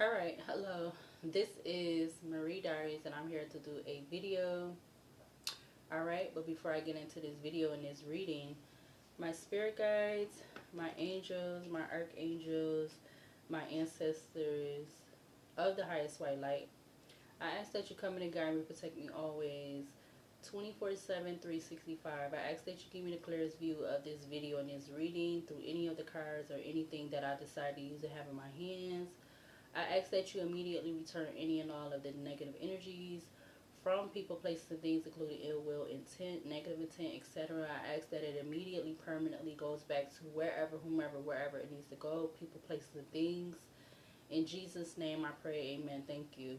Alright, hello. This is Marie Diaries and I'm here to do a video. Alright, but before I get into this video and this reading, my spirit guides, my angels, my archangels, my ancestors of the highest white light, I ask that you come in and guide me, protect me always, 24/7, 365. I ask that you give me the clearest view of this video and this reading through any of the cards or anything that I decide to use to have in my hands. I ask that you immediately return any and all of the negative energies from people, places, and things, including ill will, intent, negative intent, etc. I ask that it immediately, permanently goes back to wherever, whomever, wherever it needs to go, people, places, and things. In Jesus' name I pray, amen. Thank you.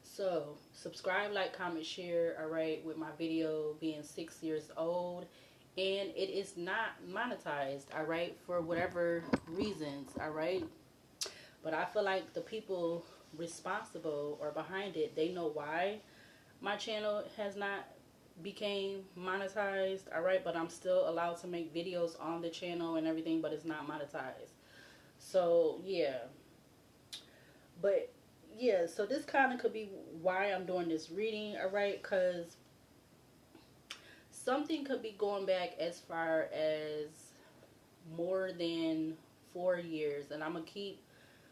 So, subscribe, like, comment, share, alright, with my video being 6 years old. And it is not monetized, alright, for whatever reasons, alright. But I feel like the people responsible or behind it, they know why my channel has not became monetized, alright, but I'm still allowed to make videos on the channel and everything, but it's not monetized. So yeah, but yeah, so this kind of could be why I'm doing this reading, alright, because something could be going back as far as more than 4 years, and I'm gonna keep,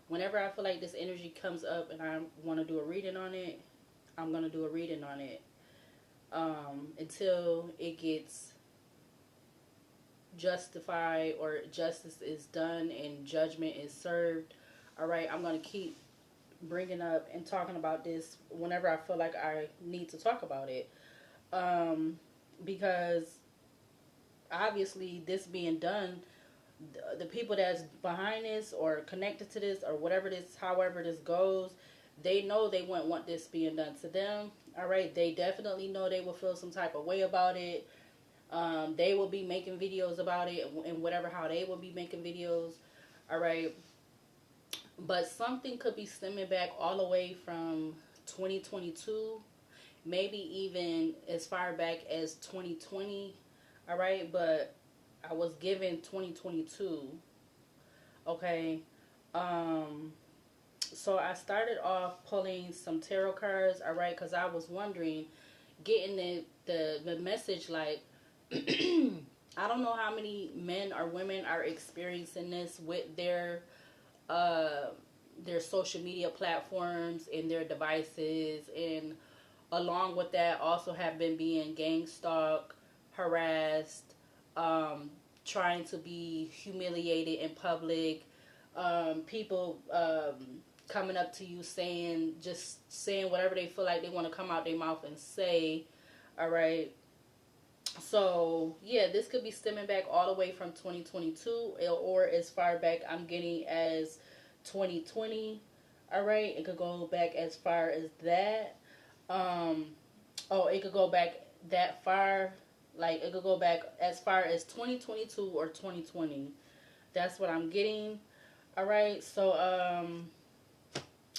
whenever I feel like this energy comes up and I want to do a reading on it, I'm going to do a reading on it until it gets justified or justice is done and judgment is served. All right, I'm going to keep bringing up and talking about this whenever I feel like I need to talk about it. Because obviously this being done, the people that's behind this or connected to this or whatever this, however this goes, they know they wouldn't want this being done to them. All right, they definitely know they will feel some type of way about it. They will be making videos about it and whatever, how they will be making videos. All right, but something could be stemming back all the way from 2022, maybe even as far back as 2020. All right, but I was given 2022. Okay. So I started off pulling some tarot cards, all right, because I was wondering, getting the message like, I don't know how many men or women are experiencing this with uh, their social media platforms and their devices, and along with that also have been being gang stalked, harassed, trying to be humiliated in public, people coming up to you just saying whatever they feel like they want to come out their mouth and say. All right, so yeah, this could be stemming back all the way from 2022 or as far back I'm getting as 2020. All right, it could go back as far as that. um oh, it could go back that far, like it could go back as far as 2022 or 2020. That's what I'm getting. All right, so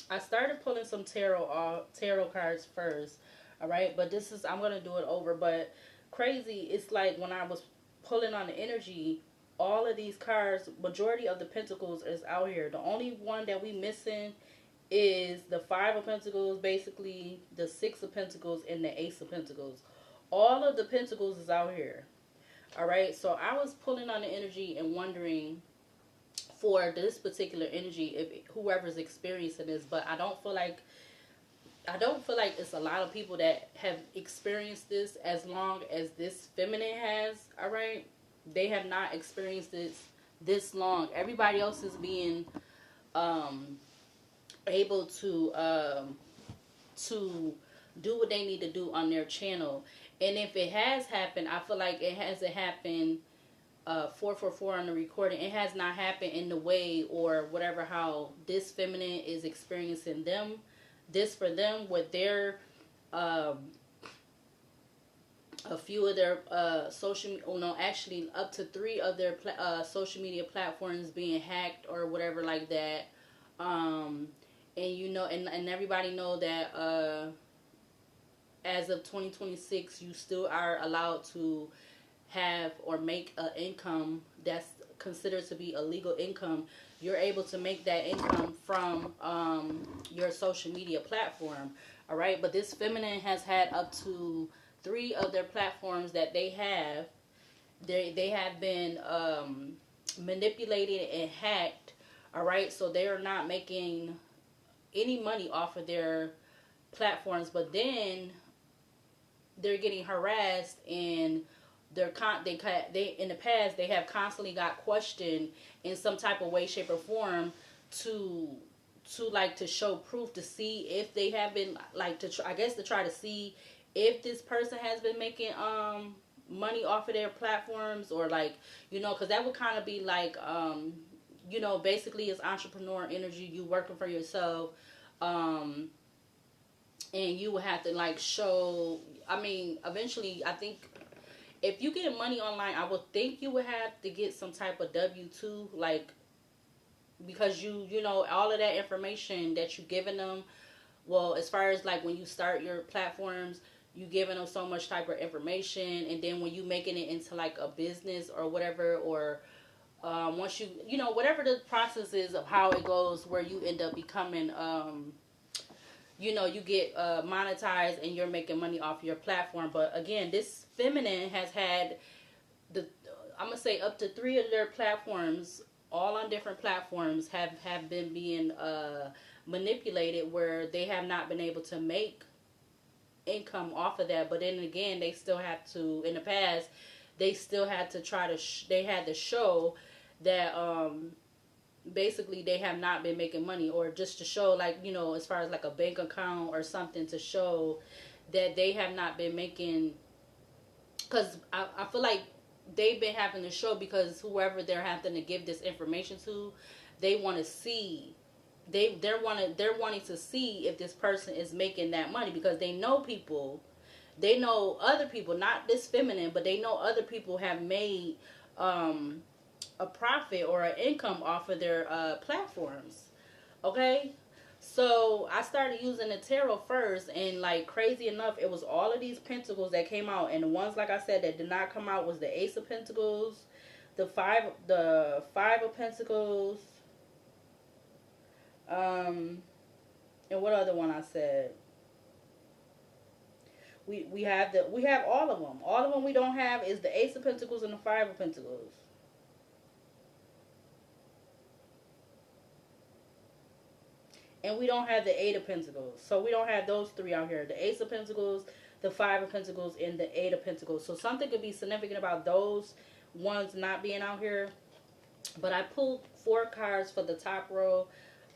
I started pulling some tarot cards first. All right, but this is, I'm gonna do it over. But crazy, it's like when I was pulling on the energy, all of these cards, majority of the pentacles is out here. The only one that we missing is the Five of Pentacles, basically the Six of Pentacles, and the Ace of Pentacles. All of the pentacles is out here. All right, so I was pulling on the energy and wondering for this particular energy if whoever's experiencing this, but I don't feel like it's a lot of people that have experienced this as long as this feminine has. All right, they have not experienced this long. Everybody else is being um able to do what they need to do on their channel. And if it has happened, I feel like it hasn't happened 444 on the recording. It has not happened in the way or whatever how this feminine is experiencing them. This for them with their a few of their social, oh no, actually up to 3 of their social media platforms being hacked or whatever like that. And you know, and everybody know that as of 2026, you still are allowed to have or make an income that's considered to be a legal income, you're able to make that income from your social media platform. All right, but this feminine has had up to 3 of their platforms that they have. They have been manipulated and hacked. All right, so they are not making any money off of their platforms, but then they're getting harassed, and they in the past they have constantly got questioned in some type of way, shape, or form to like to show proof to see if they have been like I guess to try to see if this person has been making money off of their platforms, or like, because that would kind of be like basically it's entrepreneur energy, you working for yourself, and you would have to like show. I mean, eventually, I think if you get money online, I would think you would have to get some type of W-2, like, because all of that information that you giving them. Well, as far as like when you start your platforms, you giving them so much type of information, and then when you making it into like a business or whatever, or once whatever the process is of how it goes, where you end up becoming you get monetized and you're making money off your platform. But again, this feminine has had I'm gonna say up to 3 of their platforms, all on different platforms, have been being manipulated, where they have not been able to make income off of that. But then again, they still have to, in the past, they still had to try to they had to show that basically they have not been making money, or just to show like, as far as like a bank account or something, to show that they have not been making, because I feel like they've been having to show, because whoever they're having to give this information to, they want to see, they're wanting to see if this person is making that money, because they know other people, not this feminine, but they know other people have made a profit or an income off of their platforms. Okay, so I started using the tarot first, and like crazy enough, it was all of these pentacles that came out, and the ones, like I said, that did not come out was the Ace of Pentacles, the five of Pentacles, and what other one I said? We have all of them. All of them we don't have is the Ace of Pentacles and the Five of Pentacles. And we don't have the Eight of Pentacles. So we don't have those 3 out here. The Ace of Pentacles, the Five of Pentacles, and the Eight of Pentacles. So something could be significant about those ones not being out here. But I pulled 4 cards for the top row.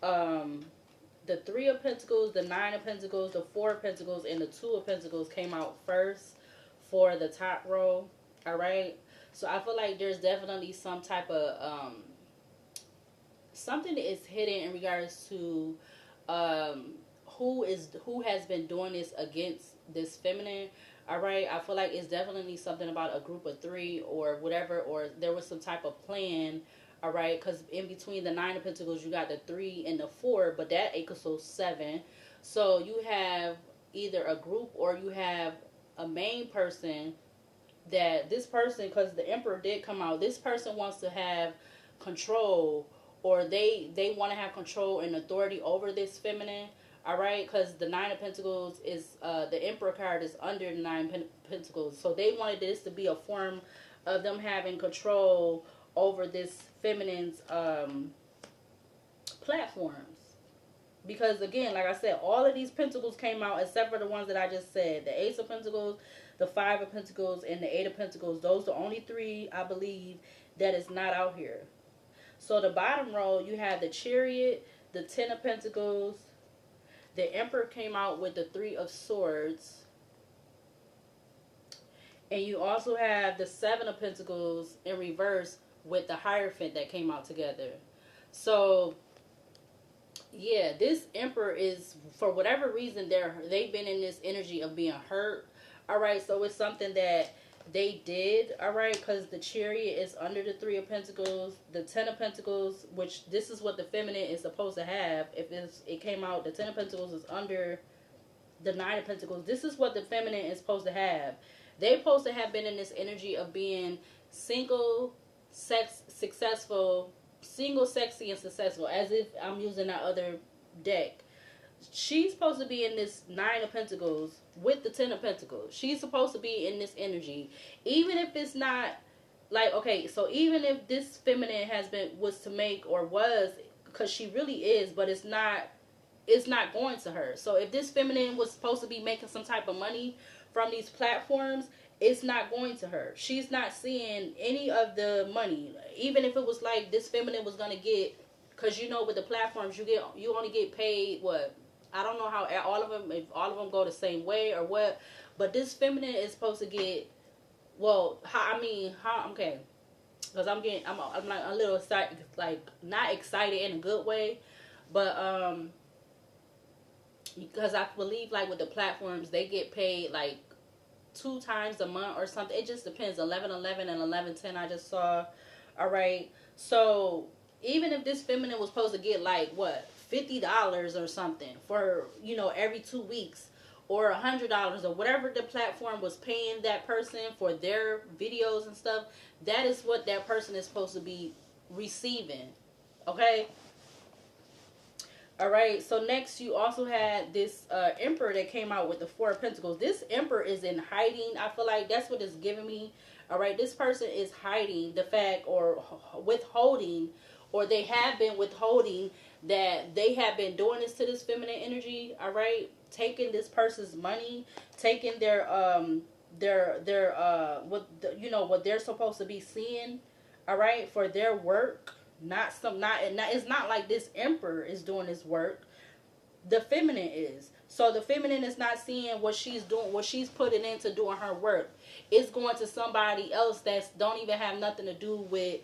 The 3 of Pentacles, the 9 of Pentacles, the 4 of Pentacles, and the 2 of Pentacles came out first for the top row. Alright? So I feel like there's definitely some type of something that is hidden in regards to who has been doing this against this feminine. All right, I feel like it's definitely something about a group of 3 or whatever, or there was some type of plan. All right, because in between the 9 of Pentacles, you got the 3 and the 4, but that equals 7. So you have either a group or you have a main person, that this person, because the Emperor did come out, this person wants to have control, or they want to have control and authority over this feminine. All right, because the 9 of Pentacles is the Emperor card is under the 9 Pentacles, so they wanted this to be a form of them having control over this feminine's platforms. Because again, like I said, all of these pentacles came out except for the ones that I just said. The Ace of Pentacles, the 5 of Pentacles, and the 8 of Pentacles. Those are the only 3, I believe, that is not out here. So the bottom row, you have the Chariot, the 10 of Pentacles. The Emperor came out with the 3 of Swords. And you also have the 7 of Pentacles in reverse with the Hierophant that came out together. So yeah, this Emperor is, for whatever reason, they've been in this energy of being hurt. All right, so it's something that they did. All right, because the Chariot is under the 3 of Pentacles, the 10 of Pentacles, which this is what the feminine is supposed to have. If it came out, the 10 of Pentacles is under the 9 of Pentacles. This is what the feminine is supposed to have. They supposed to have been in this energy of being single, successful, single, sexy, and successful. As if I'm using that other deck. She's supposed to be in this Nine of Pentacles with the Ten of Pentacles. She's supposed to be in this energy. Even if it's not, like, okay, so even if this feminine was to make, or was, because she really is, but it's not going to her. So if this feminine was supposed to be making some type of money from these platforms, it's not going to her. She's not seeing any of the money. Even if it was like this feminine was going to get, because you know with the platforms you only get paid what, I don't know how all of them, if all of them go the same way or what, but this feminine is supposed to get, well, okay, because I'm like a little excited, like not excited in a good way, but because I believe like with the platforms they get paid like 2 times a month or something. It just depends. 11/11 and 11/10 I just saw. All right, so even if this feminine was supposed to get like what, $50 or something for, you know, every 2 weeks, or $100 or whatever the platform was paying that person for their videos and stuff, that is what that person is supposed to be receiving. Okay. All right, so next you also had this Emperor that came out with the Four of Pentacles. This Emperor is in hiding. I feel like that's what it's giving me. All right, this person is hiding the fact, or withholding, or they have been withholding that they have been doing this to this feminine energy. All right, taking this person's money, taking their what they're supposed to be seeing. All right, for their work. It's not like this Emperor is doing this work. The feminine is. So the feminine is not seeing what she's doing, what she's putting into doing her work. It's going to somebody else that's don't even have nothing to do with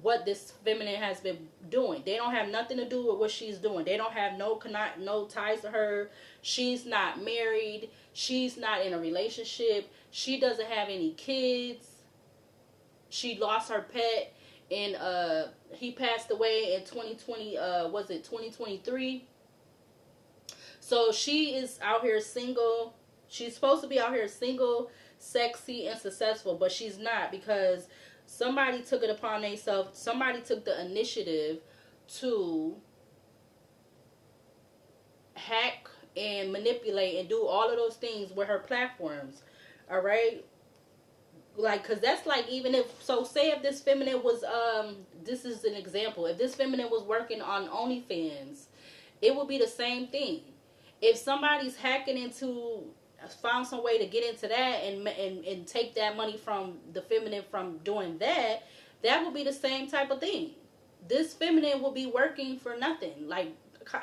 what this feminine has been doing. They don't have nothing to do with what she's doing. They don't have no ties to her. She's not married. She's not in a relationship. She doesn't have any kids. She lost her pet. And he passed away in 2020, was it 2023? So she is out here single. She's supposed to be out here single, sexy, and successful, but she's not, because somebody took it upon themselves. Somebody took the initiative to hack and manipulate and do all of those things with her platforms. All right. Like, because that's like, even if, so say if this feminine was, this is an example, if this feminine was working on OnlyFans, it would be the same thing. If somebody's hacking into, found some way to get into that and take that money from the feminine from doing that, that would be the same type of thing. This feminine will be working for nothing. Like,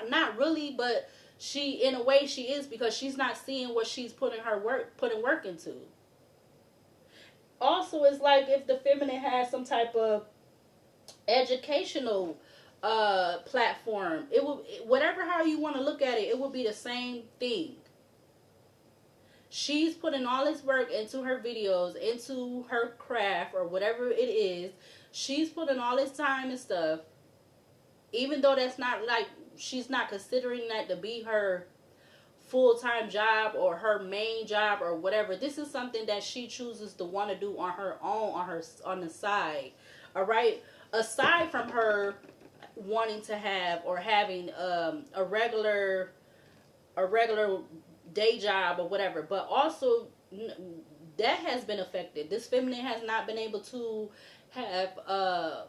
not really, but she, in a way she is, because she's not seeing what she's putting work into. Also, it's like if the feminine has some type of educational platform, it will, whatever how you want to look at it, it will be the same thing. She's putting all this work into her videos, into her craft, or whatever it is. She's putting all this time and stuff, even though that's not like, she's not considering that to be her full-time job or her main job or whatever. This is something that she chooses to want to do on her own, on the side. All right, aside from her wanting to have or having a regular day job or whatever, but also that has been affected. This feminine has not been able to have a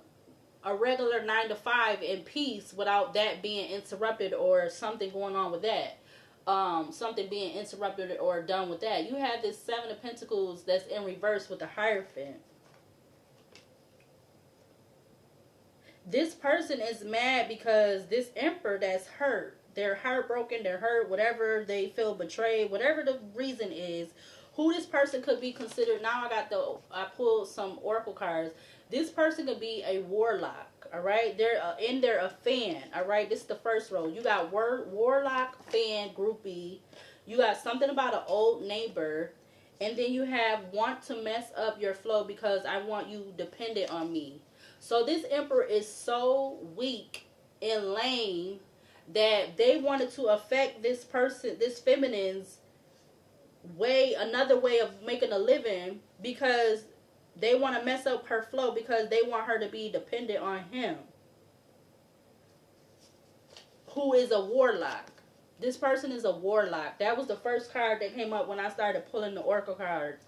regular 9 to 5 in peace without that being interrupted, or something going on with that. Something being interrupted or done with that. You have this 7 of Pentacles that's in reverse with the Hierophant. This person is mad because this Emperor that's hurt. They're heartbroken, they're hurt, whatever, they feel betrayed, whatever the reason is. Who this person could be considered. Now I pulled some oracle cards. This person could be a warlock. All right, they're a fan. All right, this is the first row. You got warlock, fan, groupie. You got something about an old neighbor, and then you have want to mess up your flow because I want you dependent on me. So this Emperor is so weak and lame that they wanted to affect this person, this feminine's another way of making a living because they want to mess up her flow because they want her to be dependent on him, who is a warlock. This person is a warlock. That was the first card that came up when I started pulling the oracle cards.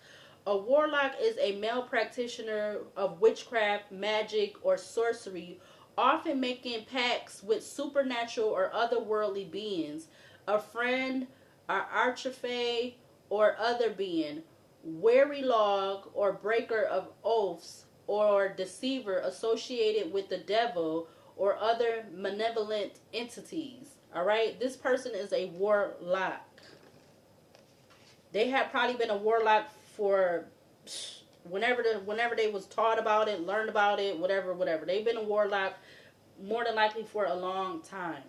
A warlock is a male practitioner of witchcraft, magic, or sorcery, often making pacts with supernatural or otherworldly beings, a friend, an archfey, or other being, werilog, or breaker of oaths, or deceiver associated with the devil or other malevolent entities. All right, this person is a warlock. They have probably been a warlock for whenever they was taught about it, learned about it, whatever. They've been a warlock more than likely for a long time.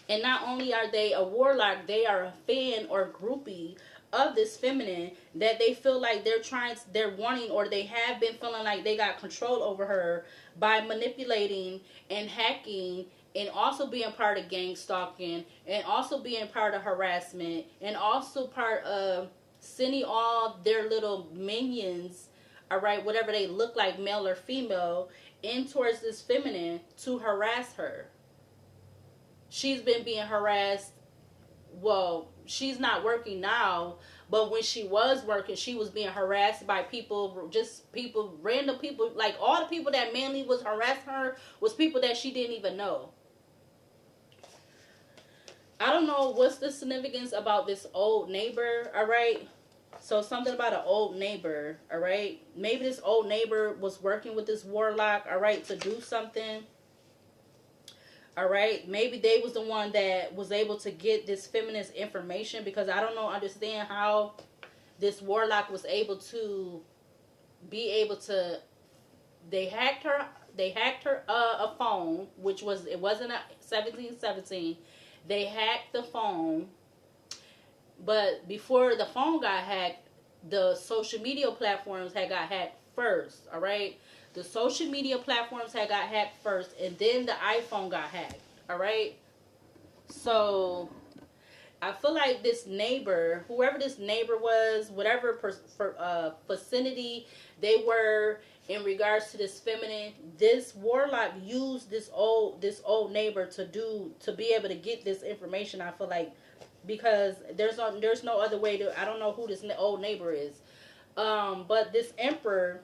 And not only are they a warlock, they are a fan or groupie of this feminine that they feel like they're wanting, or they have been feeling like they got control over her by manipulating and hacking, and also being part of gang stalking, and also being part of harassment, and also part of sending all their little minions, all right, whatever they look like, male or female, in towards this feminine to harass her. She's been being harassed. Well, she's not working now, but when she was working, she was being harassed by random people. Like, all the people that mainly was harassing her was people that she didn't even know. I don't know what's the significance about this old neighbor, all right? So something about an old neighbor, all right? Maybe this old neighbor was working with this warlock, all right, to do something. All right, maybe they was the one that was able to get this feminist information, because I don't understand how this warlock was able to they hacked her a phone, which it wasn't a 1717. They hacked the phone, but before the phone got hacked, the social media platforms had got hacked first, all right? The social media platforms had got hacked first, and then the iPhone got hacked, all right? So I feel like this neighbor, whoever this neighbor was, whatever vicinity they were in regards to this feminine, this warlock used this old neighbor to be able to get this information. I feel like, because there's no other way to. I don't know who this old neighbor is, but this emperor,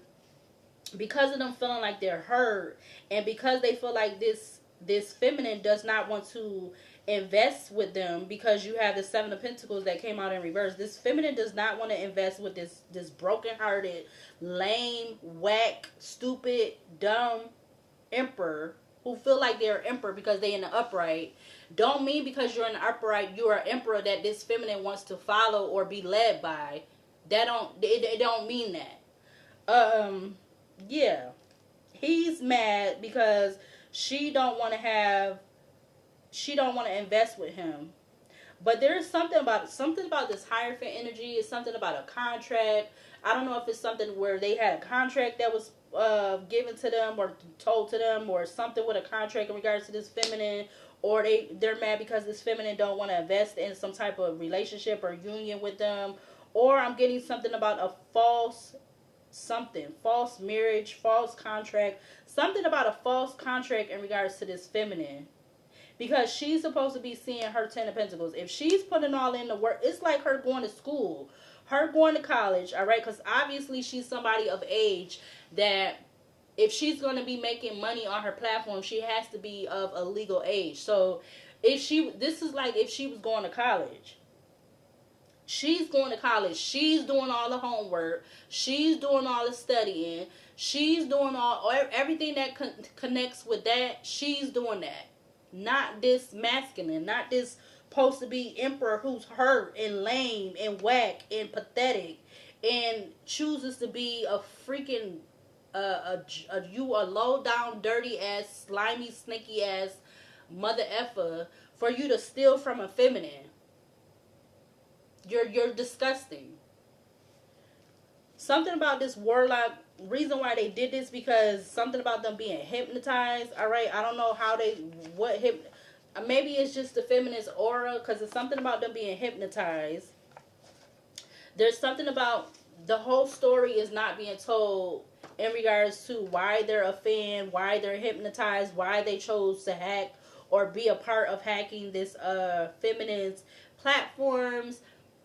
because of them feeling like they're hurt, and because they feel like this feminine does not want to invest with them, because you have the Seven of Pentacles that came out in reverse. This feminine does not want to invest with this broken-hearted, lame, whack, stupid, dumb emperor who feel like they're emperor because they in the upright. Don't mean because you're in the upright you're an emperor that this feminine wants to follow or be led by. It don't mean that. Yeah, he's mad because she don't want to invest with him. But there's something about this Hierophant energy. It's something about a contract. I don't know if it's something where they had a contract that was given to them or told to them, or something with a contract in regards to this feminine, or they're mad because this feminine don't want to invest in some type of relationship or union with them. Or I'm getting something about a false marriage, false contract, something about a false contract in regards to this feminine. Because she's supposed to be seeing her 10 of Pentacles. If she's putting all in the work, it's like her going to school, her going to college, all right? Because obviously she's somebody of age that if she's going to be making money on her platform, she has to be of a legal age. So this is like if she was going to college. She's going to college. She's doing all the homework. She's doing all the studying. She's doing everything that connects with that. She's doing that. Not this masculine. Not this supposed to be emperor who's hurt and lame and whack and pathetic and chooses to be a freaking a low down, dirty ass, slimy, snaky ass mother effer for you to steal from a feminine. You're disgusting. Something about this warlock, reason why they did this, because something about them being hypnotized, all right? I don't know maybe it's just the feminist aura, because it's something about them being hypnotized. There's something about the whole story is not being told in regards to why they're a fan, why they're hypnotized, why they chose to hack or be a part of hacking this feminine's platforms,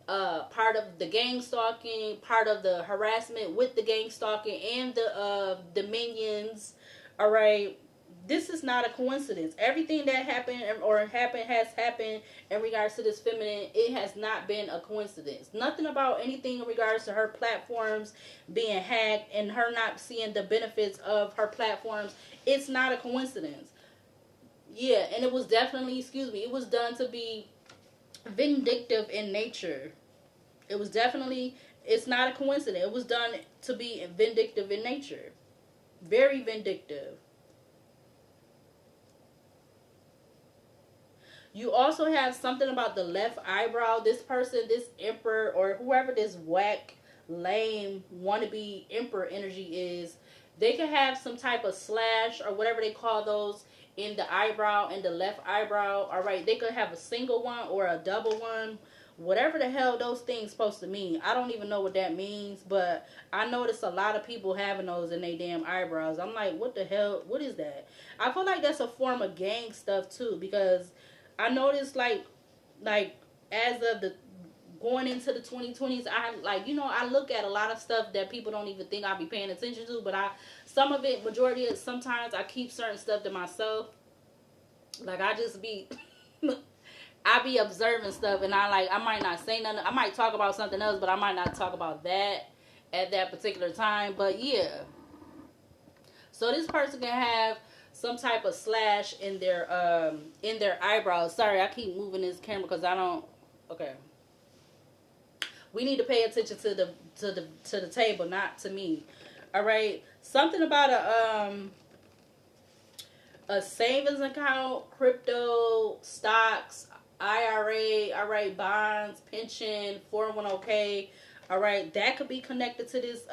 part of the gang stalking, part of the harassment with the gang stalking and the minions. All right, this is not a coincidence. Everything that happened or happened has happened in regards to this feminine. It has not been a coincidence. Nothing about anything in regards to her platforms being hacked and her not seeing the benefits of her platforms. It's not a coincidence. Yeah, and it was definitely, excuse me, it was done to be vindictive in nature. It was definitely, it's not a coincidence. It was done to be vindictive in nature. Very vindictive. You also have something about the left eyebrow. This person, this emperor, or whoever this whack, lame, wannabe emperor energy is, they could have some type of slash or whatever they call those in the eyebrow and the left eyebrow. All right, they could have a single one or a double one. Whatever the hell those things supposed to mean. I don't even know what that means, but I noticed a lot of people having those in their damn eyebrows. I'm like, what the hell? What is that? I feel like that's a form of gang stuff too, because I noticed like as of the going into the 2020s, I like, you know, I look at a lot of stuff that people don't even think I'll be paying attention to, but some of it, majority of it, sometimes I keep certain stuff to myself. Like I just be I be observing stuff, and I might not say nothing. I might talk about something else, but I might not talk about that at that particular time. But yeah, so this person can have some type of slash in their eyebrows. Sorry, I keep moving this camera because I don't. Okay, we need to pay attention to the table, not to me. All right, something about a savings account, crypto, stocks, IRA, all right, bonds, pension, 401k, all right, that could be connected to this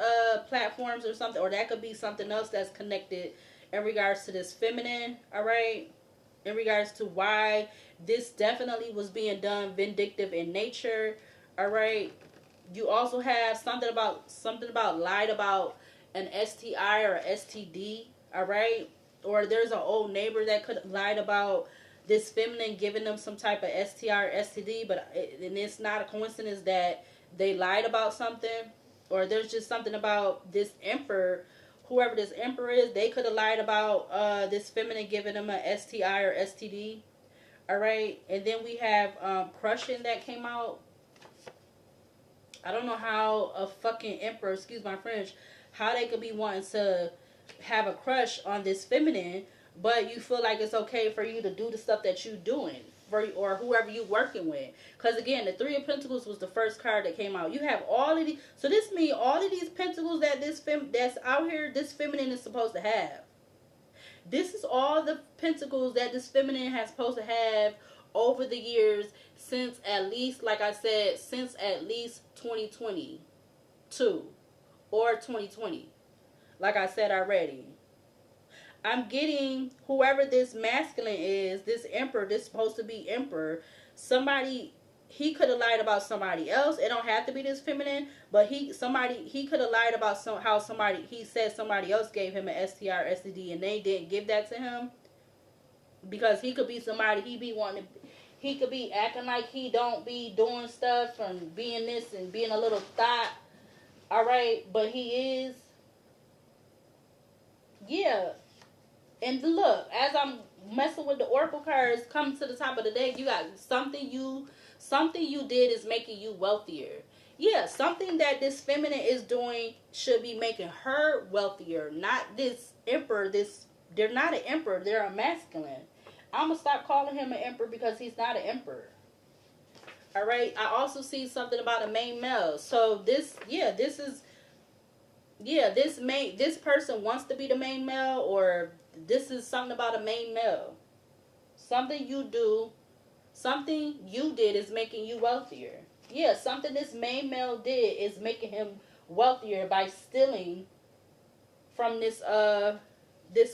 platforms or something, or that could be something else that's connected in regards to this feminine, all right, in regards to why this definitely was being done vindictive in nature, all right. You also have something about lied about an STI or STD, all right, or there's an old neighbor that could lied about this feminine giving them some type of STI or STD, and it's not a coincidence that they lied about something, or there's just something about this emperor, whoever this emperor is, they could have lied about this feminine giving them a STI or STD, all right. And then we have crushing that came out. I don't know how a fucking emperor, excuse my French, how they could be wanting to have a crush on this feminine, but you feel like it's okay for you to do the stuff that you doing or whoever you working with. Because again, the Three of Pentacles was the first card that came out. You have all of these, so this means all of these pentacles that that's out here, this feminine is supposed to have. This is all the pentacles that this feminine has supposed to have over the years, since at least, like I said, since at least 2022 or 2020. Like I said already, I'm getting whoever this masculine is, this emperor, this supposed to be emperor, somebody, he could have lied about somebody else. It don't have to be this feminine, but he could have lied about how somebody, he said somebody else gave him an STR or STD and they didn't give that to him, because he could be somebody, he could be acting like he don't be doing stuff and being this and being a little thought, all right, but he is. Yeah. And look, as I'm messing with the oracle cards, coming to the top of the day, you got something you did is making you wealthier. Yeah, something that this feminine is doing should be making her wealthier, not this emperor. They're not an emperor, they're a masculine. I'm gonna stop calling him an emperor because he's not an emperor. All right. I also see something about a main male. So this person wants to be the main male, or this is something about a main male. Something you did is making you wealthier. Yeah, something this main male did is making him wealthier by stealing from this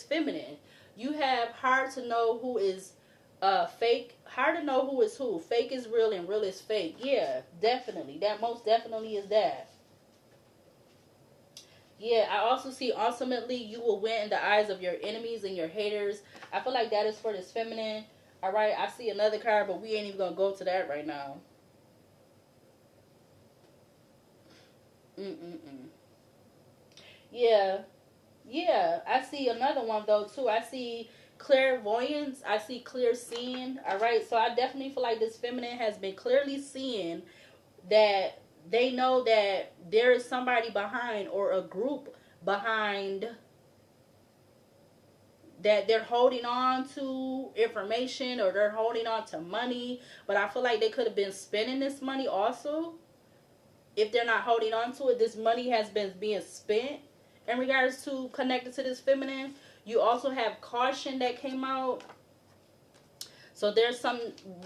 feminine. You have hard to know who is Fake, hard to know who is who. Fake is real and real is fake. Yeah, definitely. That most definitely is that. Yeah, I also see ultimately you will win in the eyes of your enemies and your haters. I feel like that is for this feminine. All right, I see another card, but we ain't even gonna go to that right now. Mm-mm-mm. Yeah, yeah. I see another one though too. I see clairvoyance. I see clear seeing. All right, so I definitely feel like this feminine has been clearly seeing that they know that there is somebody behind or a group behind that they're holding on to information or they're holding on to money. But I feel like they could have been spending this money also. If they're not holding on to it, this money has been being spent in regards to connected to this feminine. You also have caution that came out. So there's some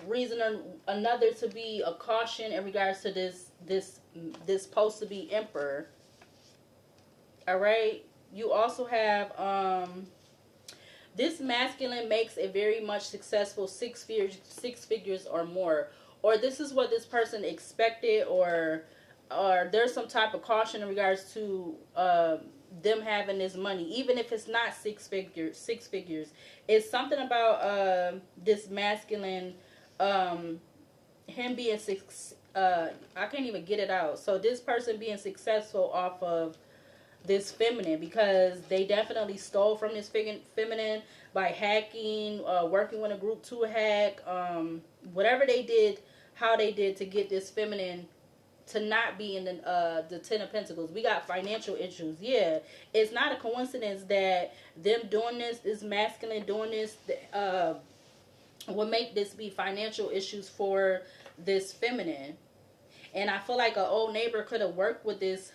reason or another to be a caution in regards to this supposed to be emperor. All right. You also have this masculine makes a very much successful six figures or more, or this is what this person expected, or there's some type of caution in regards to them having this money, even if it's not six figures. It's something about this masculine, him being I can't even get it out. So this person being successful off of this feminine, because they definitely stole from this feminine by hacking, working with a group to hack, whatever they did, how they did to get this feminine to not be in the Ten of Pentacles. We got financial issues. Yeah, it's not a coincidence that them doing this masculine doing this, will make this be financial issues for this feminine. And I feel like an old neighbor could have worked with this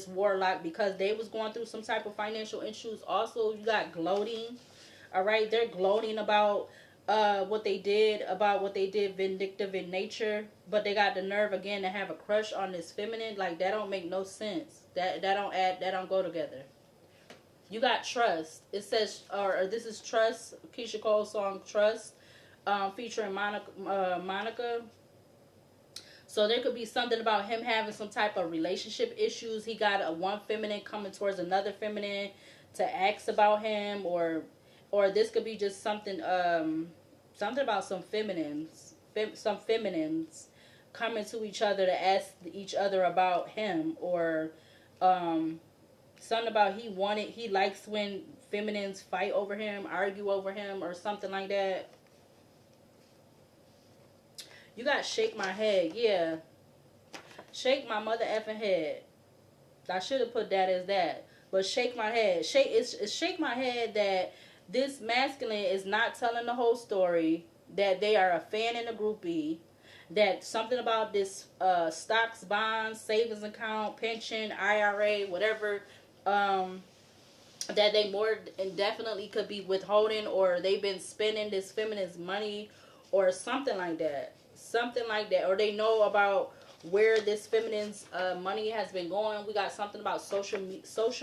warlock because they was going through some type of financial issues. Also, you got gloating. All right, they're gloating about what they did vindictive in nature, but they got the nerve again to have a crush on this feminine. Like, that don't make no sense. That don't go together. You got trust. It says, or this is Trust, Keisha Cole's song Trust, featuring Monica. So there could be something about him having some type of relationship issues. He got a one feminine coming towards another feminine to ask about him, or this could be just something something about some feminines coming to each other to ask each other about him, or something about he likes when feminines fight over him, argue over him, or something like that. You got shake my head. Yeah. Shake my mother effing head. I should have put that as that. But shake my head. It's shake my head that this masculine is not telling the whole story. That they are a fan in the groupie. That something about this stocks, bonds, savings account, pension, IRA, whatever, that they more indefinitely could be withholding, or they've been spending this feminine's money, or something like that. Something like that. Or they know about where this feminine's money has been going. We got something about social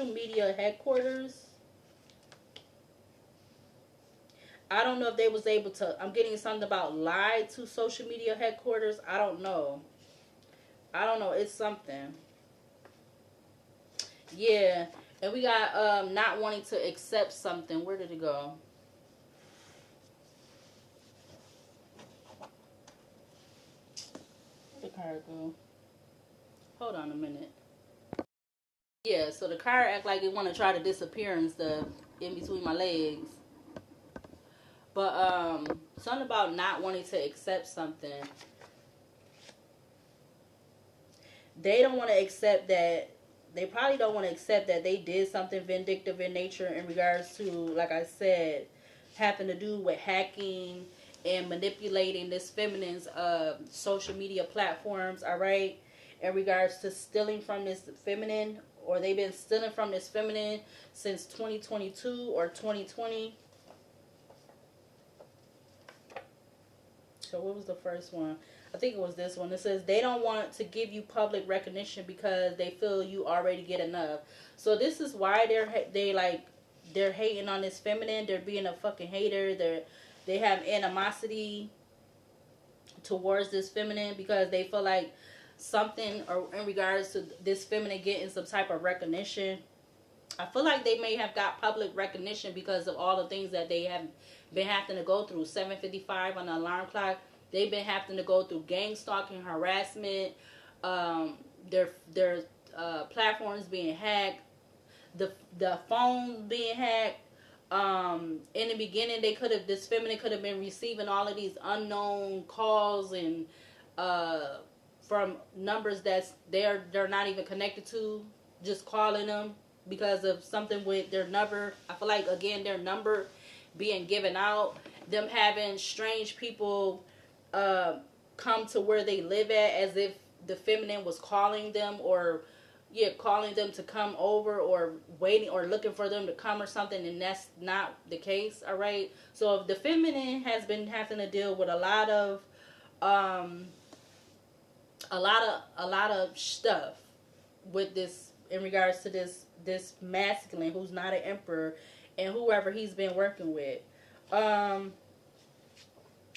media headquarters. I don't know if they was able to. I'm getting something about lie to social media headquarters. I don't know. It's something. Yeah. And we got not wanting to accept something. Where did it go? Where'd the card go? Hold on a minute. Yeah, so the card act like it want to try to disappear and stuff in between my legs. But something about not wanting to accept something. They don't want to accept that. They probably don't want to accept that they did something vindictive in nature in regards to, like I said, having to do with hacking and manipulating this feminine's social media platforms. All right, in regards to stealing from this feminine, or they've been stealing from this feminine since 2022 or 2020. So what was the first one? I think it was this one. It says they don't want to give you public recognition because they feel you already get enough. So this is why they're hating on this feminine. They're being a fucking hater. they have animosity towards this feminine because they feel like something or in regards to this feminine getting some type of recognition. I feel like they may have got public recognition because of all the things that they have been having to go through. 7:55 on the alarm clock. They've been having to go through gang stalking, harassment, their platforms being hacked, the phone being hacked. In the beginning, this feminine could have been receiving all of these unknown calls and from numbers that they're not even connected to, just calling them because of something with their number. I feel like again their number being given out, them having strange people come to where they live at as if the feminine was calling them or calling them to come over or waiting or looking for them to come or something, and that's not the case. All right, so the feminine has been having to deal with a lot of stuff with this in regards to this masculine who's not an emperor and whoever he's been working with.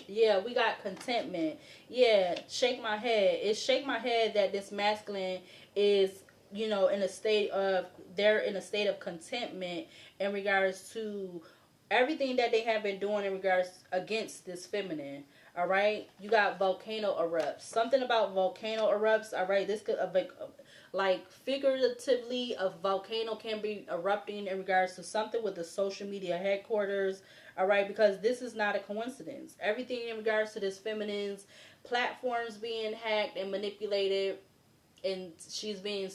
Yeah, we got contentment. Yeah, shake my head. It's shake my head that this masculine is, in a state of, they're in a state of contentment in regards to everything that they have been doing in regards against this feminine. All right, you got volcano erupts. Something about volcano erupts. All right, this could like figuratively a volcano can be erupting in regards to something with the social media headquarters. All right, because this is not a coincidence. Everything in regards to this feminine's platforms being hacked and manipulated, and she's being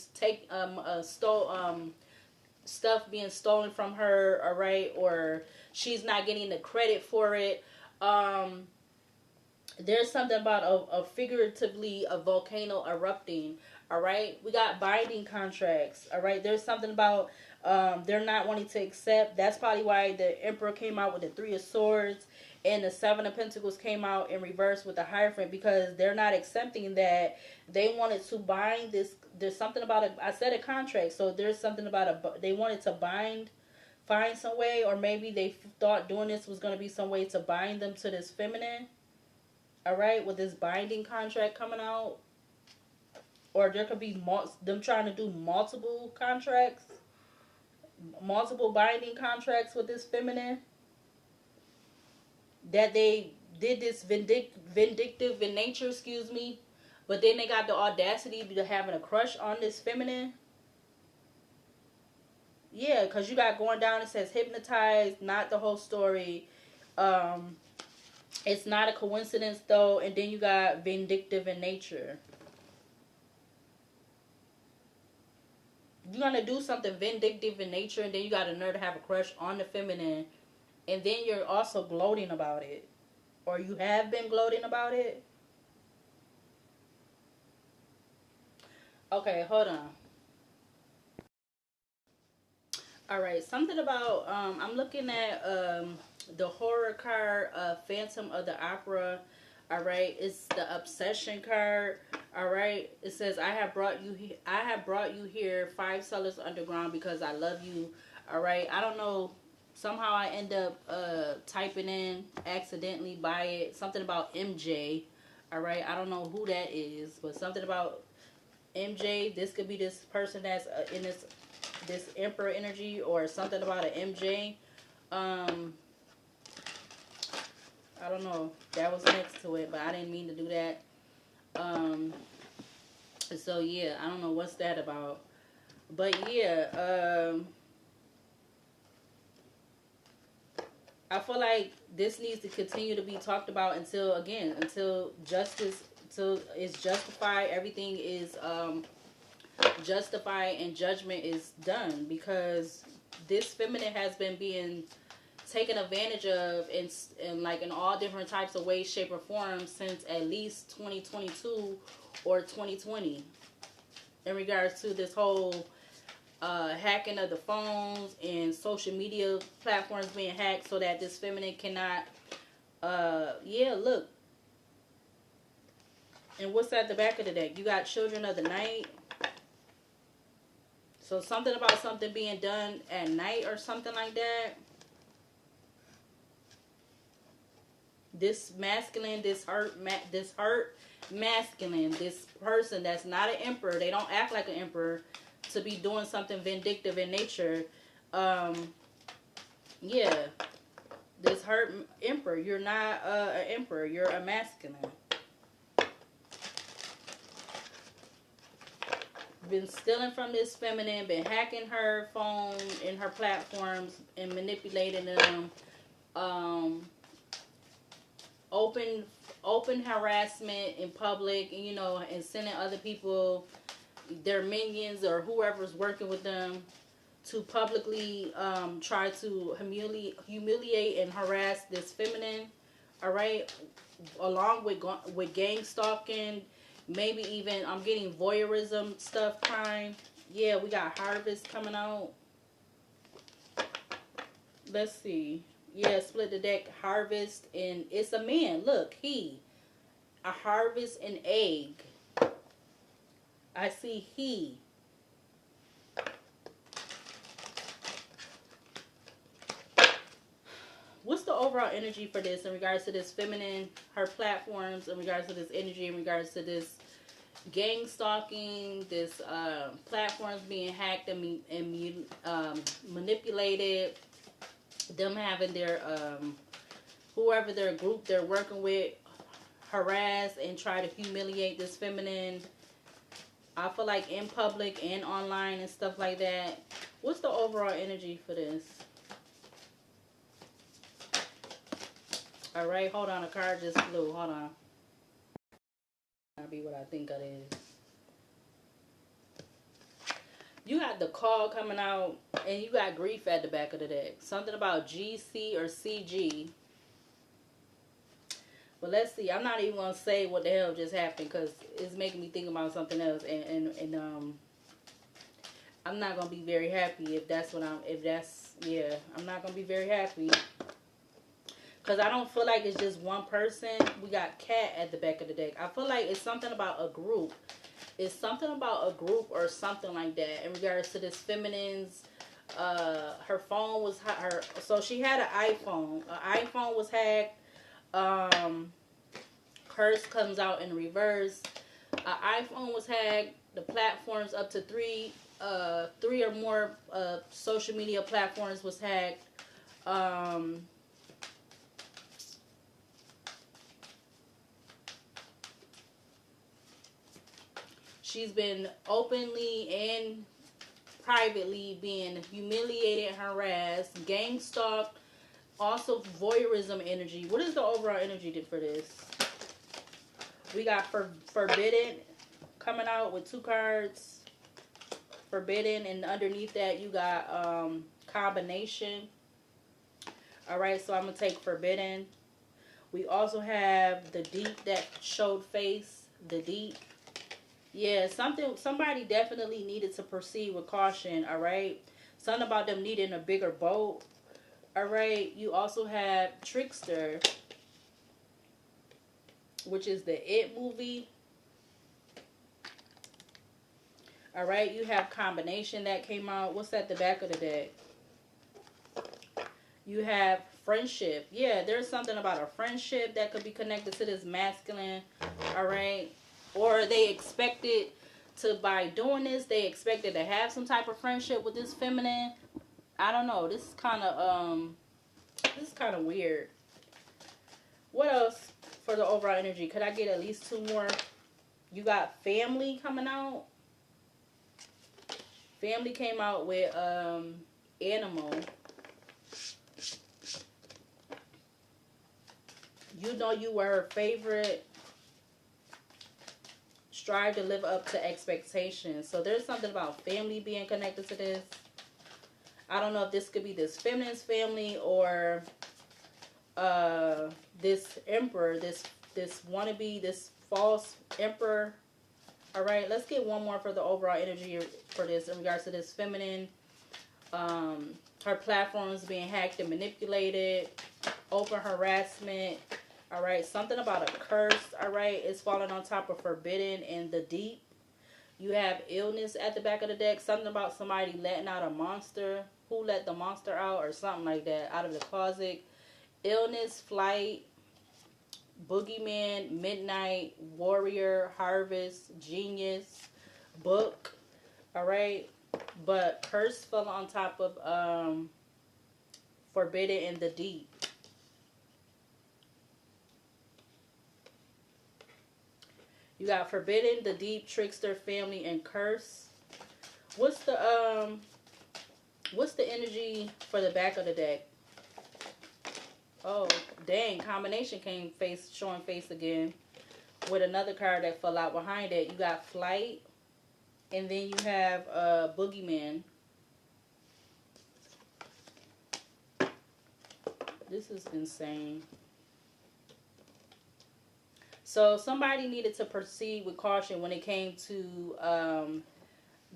stuff being stolen from her. All right, or she's not getting the credit for it. There's something about a figuratively a volcano erupting. All right, we got binding contracts. All right, there's something about they're not wanting to accept. That's probably why the Emperor came out with the Three of Swords and the Seven of Pentacles came out in reverse with the Hierophant, because they're not accepting that. They wanted to bind this. There's something about it. I said a contract, so there's something about they wanted to find some way, or maybe they thought doing this was going to be some way to bind them to this feminine. All right, with this binding contract coming out, or there could be them trying to do multiple contracts, multiple binding contracts with this feminine, that they did this vindictive in nature, excuse me, but then they got the audacity to having a crush on this feminine. Yeah, because you got going down, it says hypnotized, not the whole story. It's not a coincidence though, and then you got vindictive in nature. You're gonna do something vindictive in nature, and then you got a nerve to have a crush on the feminine, and then you're also gloating about it, or you have been gloating about it. Okay, hold on. All right, something about I'm looking at the horror card, Phantom of the Opera. All right, it's the obsession card. All right, it says I have brought you here, five cellars underground, because I love you. All right, I don't know. Somehow I end up typing in accidentally by it something about MJ. All right, I don't know who that is, but something about MJ. This could be this person that's in this Emperor energy, or something about an MJ. I don't know. That was next to it, but I didn't mean to do that. So yeah, I don't know what's that about. But yeah, I feel like this needs to continue to be talked about until justice, until it's justified, everything is justified and judgment is done, because this feminine has been being taken advantage of in like in all different types of ways, shape, or forms since at least 2022 or 2020 in regards to this whole hacking of the phones and social media platforms being hacked so that this feminine cannot look. And what's at the back of the deck? You got Children of the Night. So something about something being done at night or something like that. This masculine, this hurt masculine, this person that's not an emperor, they don't act like an emperor, to be doing something vindictive in nature. Yeah, this hurt emperor, you're not an emperor, you're a masculine. Been stealing from this feminine, been hacking her phone and her platforms and manipulating them. Open harassment in public, and and sending other people, their minions or whoever's working with them, to publicly try to humiliate and harass this feminine. All right, along with gang stalking, maybe even I'm getting voyeurism stuff crime. Yeah, we got Harvest coming out. Let's see. Yeah, split the deck. Harvest, and it's a man. Look, a harvest an egg. I see he. What's the overall energy for this in regards to this feminine, her platforms, in regards to this energy, in regards to this gang stalking, this platforms being hacked and manipulated, them having their whoever their group they're working with harass and try to humiliate this feminine. I feel like in public and online and stuff like that. What's the overall energy for this? Alright, hold on. A card just flew. Hold on. That'll be what I think it is. You got the call coming out, and you got grief at the back of the deck. Something about GC or CG. But let's see. I'm not even going to say what the hell just happened, because it's making me think about something else. And I'm not going to be very happy if that's what yeah. I'm not going to be very happy. Because I don't feel like it's just one person. We got Cat at the back of the deck. I feel like it's something about a group. It's something about a group or something like that in regards to this feminine's. Her phone was so she had an iPhone. An iPhone was hacked. Curse comes out in reverse. An iPhone was hacked. The platforms up to three or more social media platforms was hacked. She's been openly and privately being humiliated, harassed, gang stalked, also voyeurism energy. What is the overall energy for this? We got Forbidden coming out with 2 cards. Forbidden, and underneath that you got Combination. Alright, so I'm going to take Forbidden. We also have the Deep that showed face. The Deep. Yeah, somebody definitely needed to proceed with caution, alright? Something about them needing a bigger boat. Alright, you also have Trickster, which is the It movie. Alright, you have Combination that came out. What's at the back of the deck? You have Friendship. Yeah, there's something about a friendship that could be connected to this masculine. Alright. Or they expected to, by doing this, they expected to have some type of friendship with this feminine. I don't know. This is kind of weird. What else for the overall energy? Could I get at least 2 more? You got Family coming out. Family came out with Animal. You know you were her favorite. Strive to live up to expectations. So there's something about family being connected to this. I don't know if this could be this feminine's family or this emperor, this wannabe, this false emperor. All right, let's get one more for the overall energy for this in regards to this feminine. Her platforms being hacked and manipulated. Open harassment. All right, something about a curse. All right, it's falling on top of Forbidden and the Deep. You have Illness at the back of the deck. Something about somebody letting out a monster. Who let the monster out or something like that out of the closet. Illness, Flight. Boogeyman, Midnight, Warrior, Harvest, Genius, Book. All right. But Curse fell on top of Forbidden in the Deep. You got Forbidden, the Deep, Trickster, Family, and Curse. What's the energy for the back of the deck? Oh, dang, combination came showing face again with another card that fell out behind it. You got Flight, and then you have Boogeyman. This is insane. So somebody needed to proceed with caution when it came to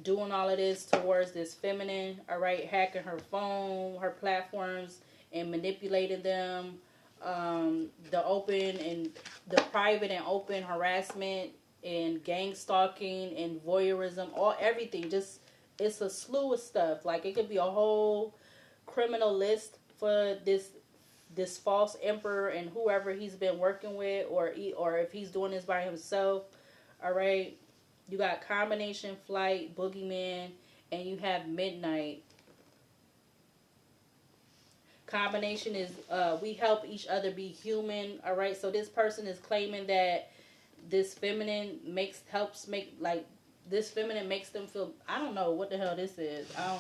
doing all of this towards this feminine, all right, hacking her phone, her platforms, and manipulating them. The open and the private and open harassment and gang stalking and voyeurism, everything. Just, it's a slew of stuff. Like, it could be a whole criminal list for this false emperor and whoever he's been working with, or if he's doing this by himself. All right, you got combination, Flight, Boogeyman, and you have Midnight. Combination is we help each other be human. All right, so this person is claiming that this feminine helps make, like, this feminine makes them feel, I don't know what the hell this is. I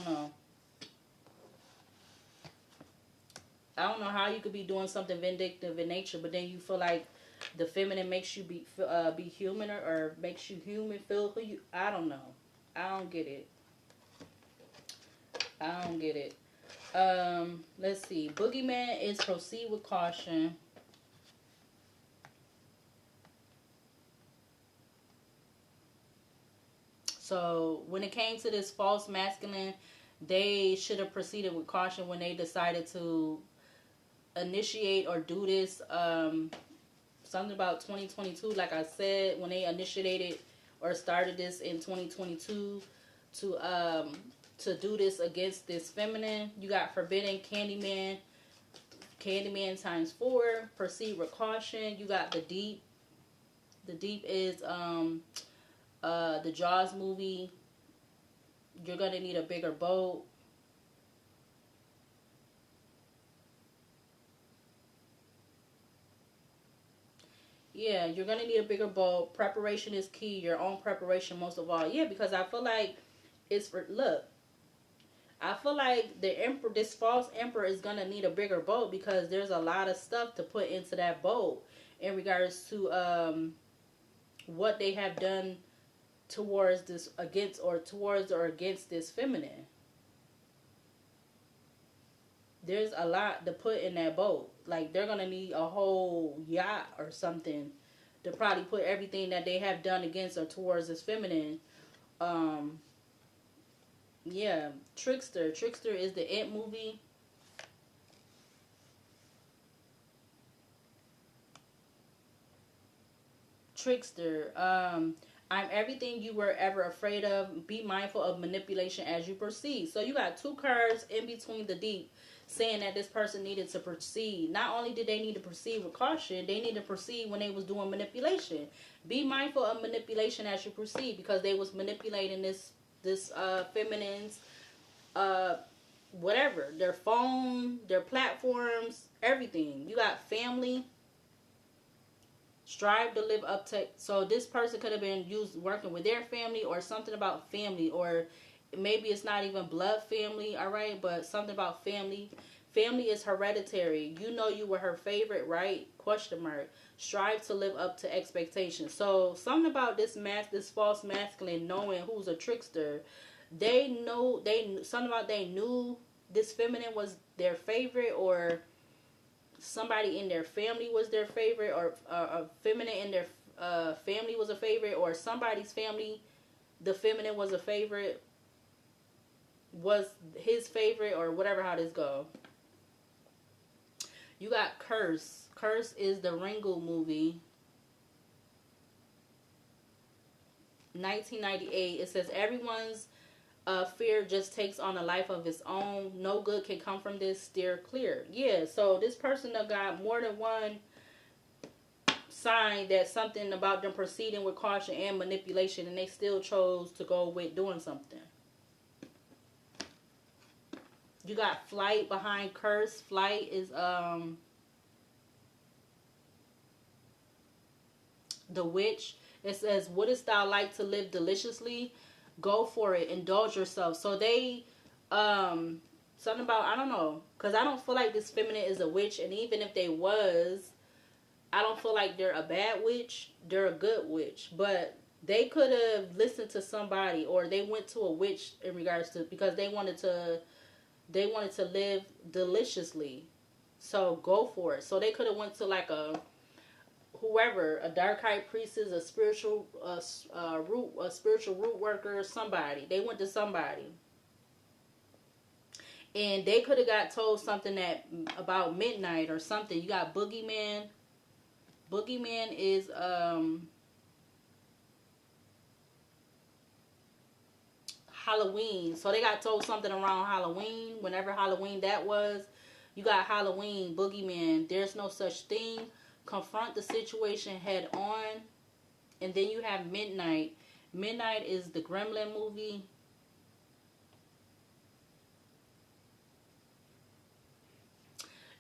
don't know how you could be doing something vindictive in nature, but then you feel like the feminine makes you be human, or makes you human, feel who you. I don't know. I don't get it. Let's see. Boogeyman is proceed with caution. So when it came to this false masculine, they should have proceeded with caution when they decided to initiate or do this. Something about 2022, like I said, when they initiated or started this in 2022 to do this against this feminine. You got Forbidden, Candyman times 4, proceed with caution. You got the Deep. The Deep is the Jaws movie. You're gonna need a bigger boat. Yeah, you're going to need a bigger boat. Preparation is key. Your own preparation most of all. Yeah, because I feel like I feel like this false emperor is going to need a bigger boat, because there's a lot of stuff to put into that boat in regards to what they have done towards this, against this feminine. There's a lot to put in that boat. Like, they're going to need a whole yacht or something to probably put everything that they have done against or towards this feminine. Yeah, Trickster. Trickster is the It movie. Trickster. I'm everything you were ever afraid of. Be mindful of manipulation as you proceed. So you got 2 cards in between the Deep, saying that this person needed to proceed. Not only did they need to proceed with caution, they need to proceed when they was doing manipulation. Be mindful of manipulation as you proceed, because they was manipulating this feminine's whatever, their phone, their platforms, everything. You got family. Strive to live up to. So this person could have been working with their family, or something about family, or maybe it's not even blood family, all right, but something about family. Family is hereditary. You know you were her favorite, right? Question mark. Strive to live up to expectations. So something about this false masculine knowing who's a trickster. They knew this feminine was their favorite, or somebody in their family was their favorite, or a feminine in their family was a favorite, or somebody's family, the feminine was a favorite, was his favorite, or whatever, how this go. You got Curse. Curse is the Ringo movie. 1998. It says everyone's fear just takes on a life of its own. No good can come from this. Steer clear. Yeah, so this person that got more than one sign that something about them proceeding with caution and manipulation, and they still chose to go with doing something. You got flight behind curse. Flight is the witch. It says, wouldst thou like to live deliciously? Go for it. Indulge yourself. So they something about, I don't know, because I don't feel like this feminine is a witch, and even if they was, I don't feel like they're a bad witch. They're a good witch. But they could have listened to somebody, or they went to a witch in regards to, because they wanted to live deliciously. So go for it. So they could have went to like a whoever, a dark high priestess, a spiritual root worker, somebody. They went to somebody. And they could have got told something that about midnight or something. You got boogeyman. Boogeyman is Halloween. So they got told something around Halloween. Whenever Halloween that was, you got Halloween, boogeyman. There's no such thing. Confront the situation head on. And then you have midnight. Midnight is the Gremlin movie.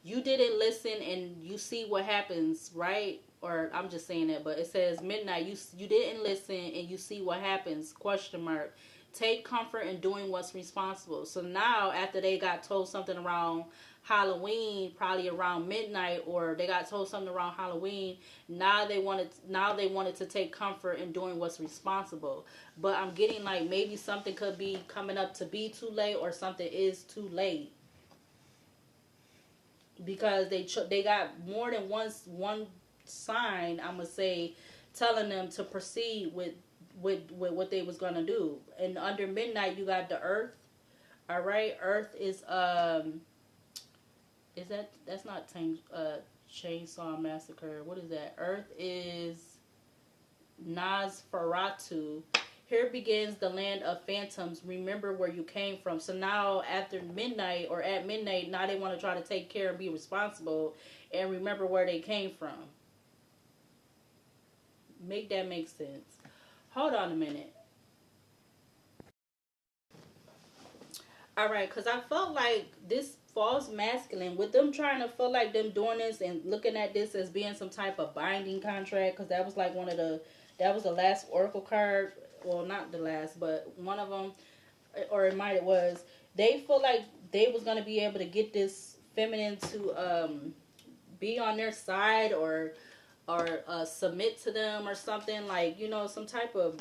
You didn't listen and you see what happens, right? Or I'm just saying that, but it says midnight. You didn't listen and you see what happens, question mark. Take comfort in doing what's responsible. So now after they got told something around Halloween, probably around midnight, or they got told something around Halloween, now they wanted to take comfort in doing what's responsible. But I'm getting like maybe something could be coming up to be too late, or something is too late. Because they got more than one sign, I'm gonna say, telling them to proceed with what they was gonna do. And under midnight, you got the earth. All right, earth is that's not Chainsaw Massacre? What is that? Earth is Nosferatu. Here begins the land of phantoms. Remember where you came from. So now after midnight, or at midnight, now they want to try to take care and be responsible and remember where they came from. Make that make sense. Hold on a minute. Alright, because I felt like this false masculine, with them trying to feel like them doing this and looking at this as being some type of binding contract, because that was like that was the last oracle card. Well, not the last, but one of them, or it might, it was, they feel like they was going to be able to get this feminine to be on their side, or submit to them or something, like, you know, some type of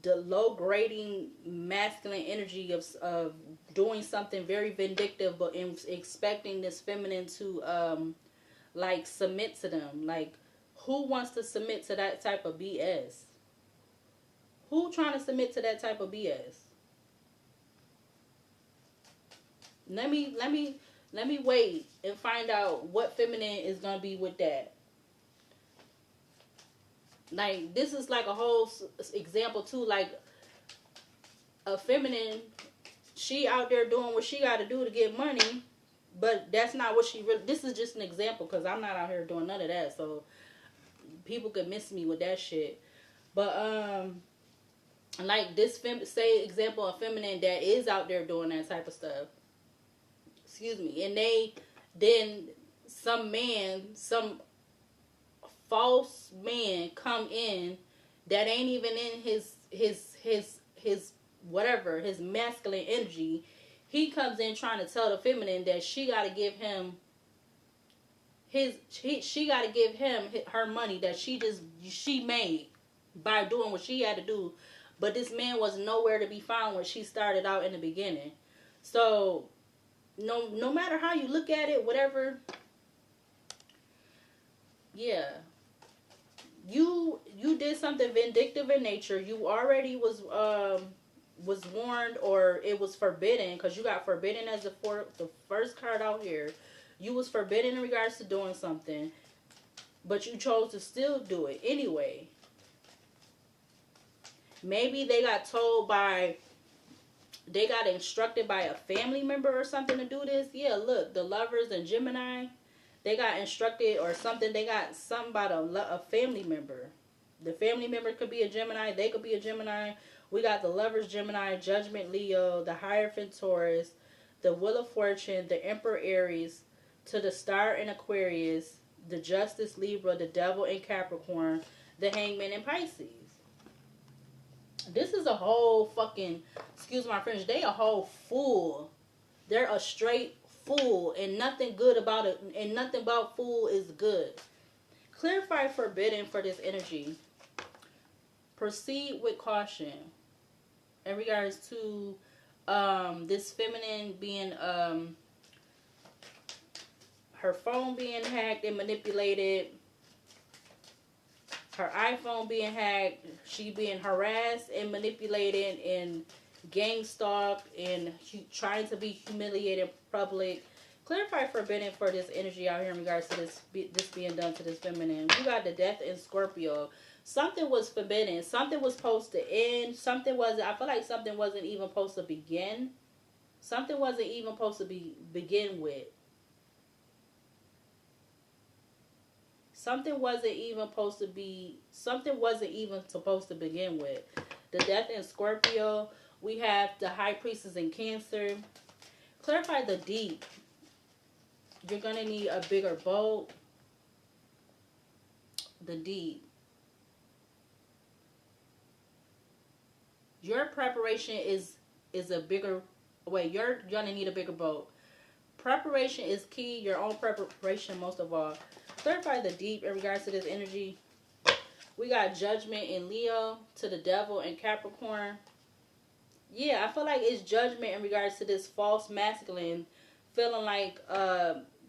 the low grading masculine energy of doing something very vindictive, but expecting this feminine to like submit to them. Like, who wants to submit to that type of BS? Who trying to submit to that type of BS? Let me wait and find out what feminine is gonna be with that. Like, this is like a whole example too. Like, a feminine, she out there doing what she got to do to get money, but that's not what she really. This is just an example, because I'm not out here doing none of that, so people could miss me with that shit. But like this say example of feminine that is out there doing that type of stuff. Excuse me. And then some false man come in that ain't even in his whatever, his masculine energy. He comes in trying to tell the feminine that she got to give him she got to give him her money that she made by doing what she had to do. But this man was nowhere to be found when she started out in the beginning. So no matter how you look at it, whatever, yeah, you did something vindictive in nature. You already was warned, or it was forbidden, because you got forbidden as the first card out here. You was forbidden in regards to doing something, but you chose to still do it anyway. Maybe they got instructed by a family member or something to do this. Yeah, look, the Lovers and Gemini, They got instructed or something. They got something about a family member. The family member could be a Gemini. They could be a Gemini. We got the Lovers Gemini, Judgment Leo, the Hierophant Taurus, the Wheel of Fortune, the Emperor Aries, to the Star in Aquarius, the Justice Libra, the Devil in Capricorn, the Hangman in Pisces. This is a whole fucking, excuse my French, they a whole fool. They're a straight fool, and nothing good about it, and nothing about fool is good. Clarify forbidden for this energy. Proceed with caution in regards to this feminine being her phone being hacked and manipulated, her iPhone being hacked, she being harassed and manipulated and gang stalked and trying to be humiliated in public. Clarify forbidden for this energy out here in regards to this being done to this feminine. You got the Death in Scorpio. Something was forbidden. Something was supposed to end. Something wasn't. I feel like something wasn't even supposed to begin. Something wasn't even supposed to begin with. Something wasn't even supposed to be. Something wasn't even supposed to begin with. The Death in Scorpio. We have the High Priestess in Cancer. Clarify the Deep. You're going to need a bigger boat. The Deep. Your preparation is a bigger... Wait, you're going to need a bigger boat. Preparation is key. Your own preparation most of all. Clarify the Deep in regards to this energy. We got Judgment in Leo, to the Devil in Capricorn. Yeah, I feel like it's judgment in regards to this false masculine feeling like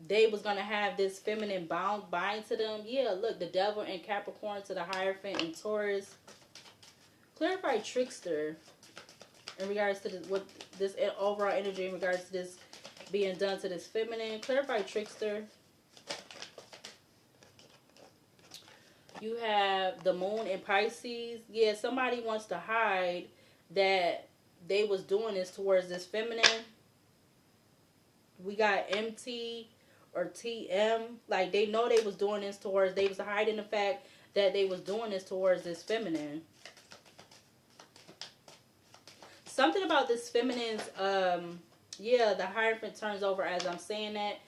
they was going to have this feminine bind to them. Yeah, look, the Devil in Capricorn, to the Hierophant in Taurus. Clarify Trickster in regards to this overall energy in regards to this being done to this feminine. Clarify Trickster. You have the Moon in Pisces. Yeah, somebody wants to hide that they was doing this towards this feminine. We got MT or TM. Like, they know they was doing this towards, they was hiding the fact that they was doing this towards this feminine. Something about this feminine's, yeah, the Hierophant turns over as I'm saying that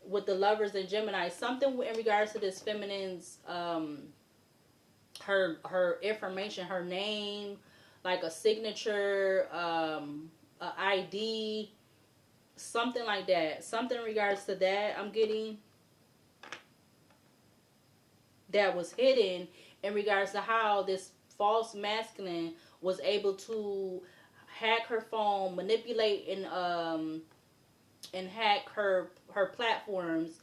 with the Lovers and Gemini. Something in regards to this feminine's, her information, her name, like a signature, a ID, something like that. Something in regards to that I'm getting that was hidden in regards to how this false masculine was able to hack her phone, manipulate and hack her platforms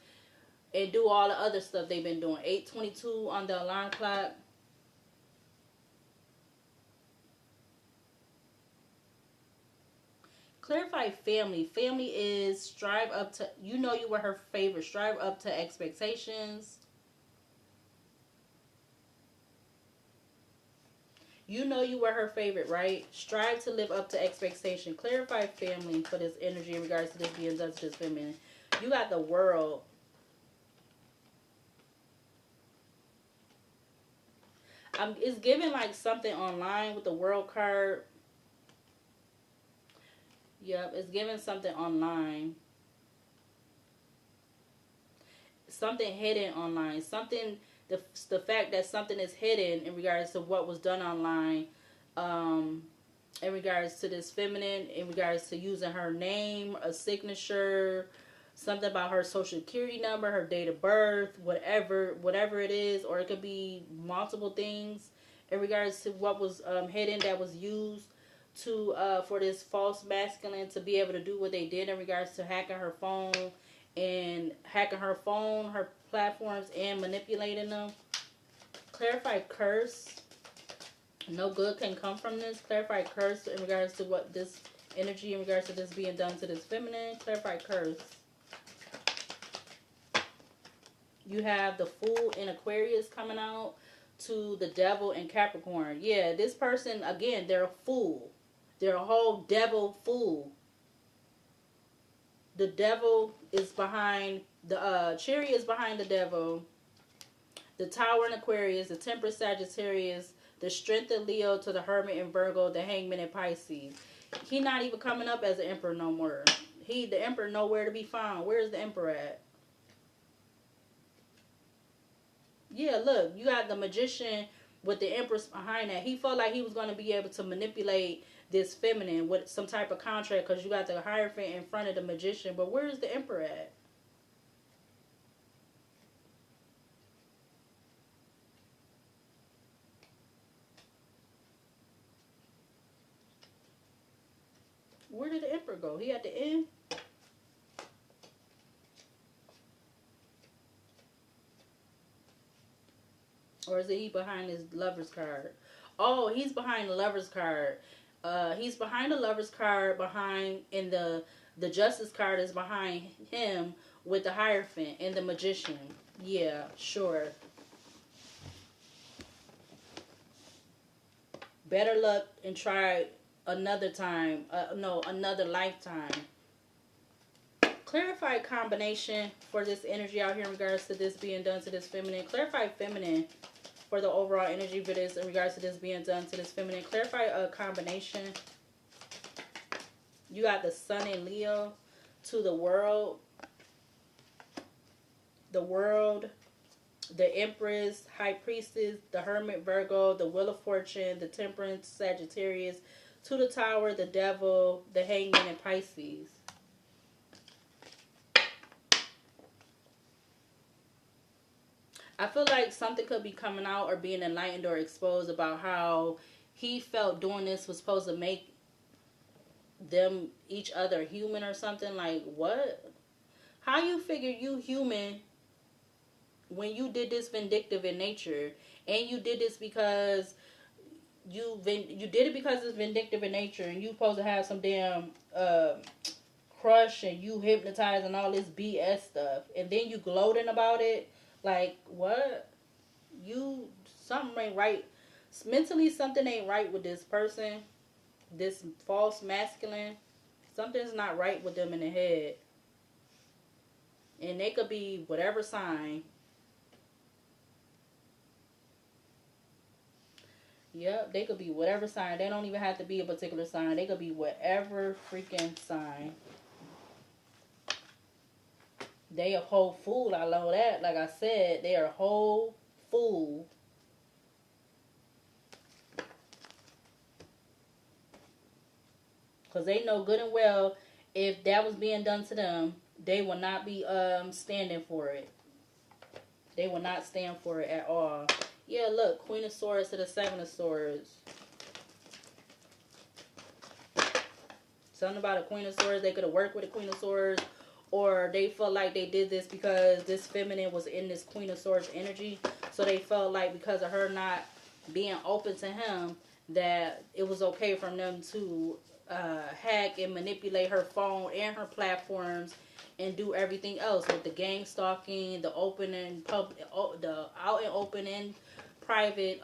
and do all the other stuff they've been doing. 8:22 on the alarm clock. Clarify family. Family is strive up to, you know you were her favorite. Strive up to expectations. You know you were her favorite, right? Strive to live up to expectation. Clarify family for this energy in regards to this being done to this feminine. You got the World. It's giving like something online with the World card. Yep, it's giving something online. Something hidden online. Something, the fact that something is hidden in regards to what was done online. In regards to this feminine, in regards to using her name, a signature, something about her social security number, her date of birth, whatever it is, or it could be multiple things in regards to what was hidden that was used to for this false masculine to be able to do what they did in regards to hacking her phone, her platforms, and manipulating them. Clarify curse. No good can come from this. Clarify curse in regards to what this energy in regards to this being done to this feminine. Clarify curse. You have the Fool in Aquarius coming out, to the Devil in Capricorn. Yeah, this person, again, they're a fool. They're a whole devil fool. The devil is behind The Chariot is behind the Devil. The Tower in Aquarius. The Temperance Sagittarius. The Strength in Leo to the Hermit in Virgo. The Hangman in Pisces. He not even coming up as the Emperor no more. The Emperor nowhere to be found. Where's the Emperor at? Yeah, look, you got the Magician with the Empress behind that. He felt like he was going to be able to manipulate this feminine with some type of contract because you got the Hierophant in front of the Magician. But where's the Emperor at? Where did the Emperor go? He at the end? Or is he behind his Lover's card? Oh, he's behind the Lover's card. He's behind the Lover's card, and the Justice card is behind him with the Hierophant and the Magician. Yeah, sure. Better luck and try another time. No, another lifetime. Clarify combination for this energy out here in regards to this being done to this feminine. Clarify feminine for the overall energy for this in regards to this being done to this feminine. Clarify a combination. You got the Sun in Leo to the world. The world. The Empress, High Priestess, the Hermit, Virgo, the Wheel of Fortune, the Temperance, Sagittarius, to the Tower, the Devil, the Hangman, and Pisces. I feel like something could be coming out or being enlightened or exposed about how he felt doing this was supposed to make them each other human or something. Like, what? How you figure you human when you did this vindictive in nature, and you did this because you did it because it's vindictive in nature, and you supposed to have some damn crush, and you hypnotized and all this BS stuff, and then you gloating about it. Like, what? Something ain't right. Mentally, something ain't right with this person. This false masculine. Something's not right with them in the head. And they could be whatever sign. Yep, they could be whatever sign. They don't even have to be a particular sign. They could be whatever freaking sign. They a whole fool. I know that. Like I said, they are a whole fool. Because they know good and well if that was being done to them, they will not be standing for it. They will not stand for it at all. Yeah, look, Queen of Swords to the Seven of Swords. Something about a Queen of Swords. They could have worked with a Queen of Swords. Or they felt like they did this because this feminine was in this Queen of Swords energy. So they felt like because of her not being open to him, that it was okay for them to hack and manipulate her phone and her platforms and do everything else with the gang stalking, the open and public, the out and open and private